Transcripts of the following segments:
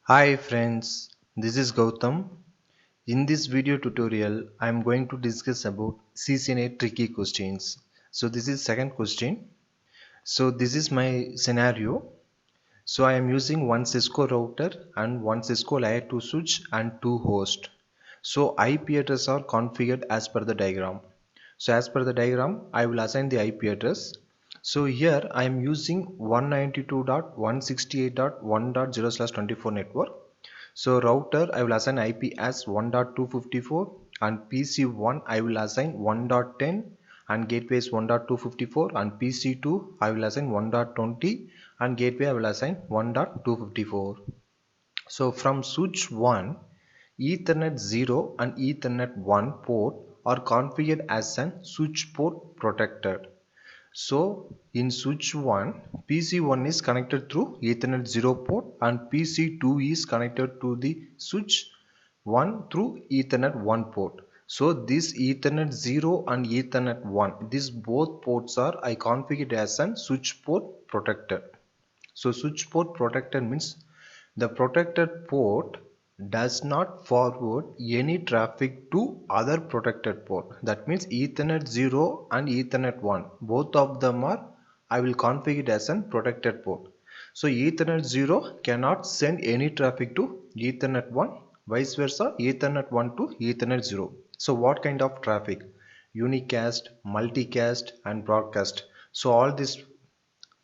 Hi friends, this is Gautam. In this video tutorial, I am going to discuss about CCNA tricky questions. So this is second question. So this is my scenario. So I am using one Cisco router and one Cisco layer 2 switch and two hosts. So IP address are configured as per the diagram. So as per the diagram, I will assign the IP address. So here I am using 192.168.1.0/24 network. So router I will assign IP as 1.254 and PC1 I will assign 1.10 and gateway is 1.254 and PC2 I will assign 1.20 and gateway I will assign 1.254. So from switch 1, Ethernet 0 and Ethernet 1 port are configured as an switch port protected. So in switch 1, PC1 is connected through Ethernet 0 port and PC2 is connected to the switch 1 through Ethernet 1 port. So this Ethernet 0 and Ethernet 1, these both ports are I configured as an switch port protected. So switch port protected means the protected port does not forward any traffic to other protected port. That means Ethernet 0 and Ethernet 1, both of them are I will configure it as a protected port. So Ethernet 0 cannot send any traffic to Ethernet 1, vice versa Ethernet 1 to Ethernet 0. So what kind of traffic? Unicast, multicast and broadcast. So all these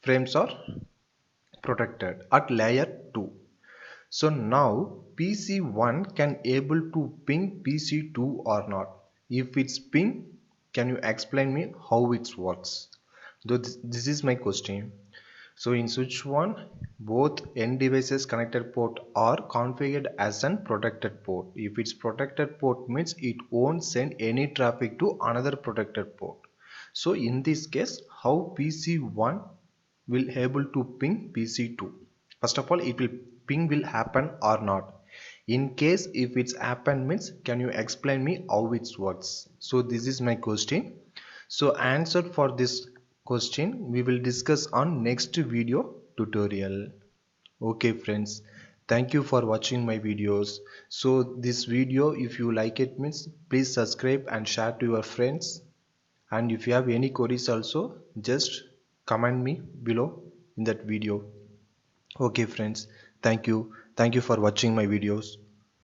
frames are protected at layer 2. So now PC1 can able to ping PC2 or not. If it's ping, can you explain me how it works? So this is my question. So in switch 1, both end devices connected port are configured as an protected port. If it's protected port means it won't send any traffic to another protected port. So in this case, how PC1 will able to ping PC2? First of all, it will ping will happen or not. In case if it's happen means, can you explain me how it works? So this is my question. So answer for this question we will discuss on next video tutorial. Okay friends, thank you for watching my videos. So this video if you like it means please subscribe and share to your friends, and if you have any queries also just comment me below in that video. Okay friends, thank you for watching my videos.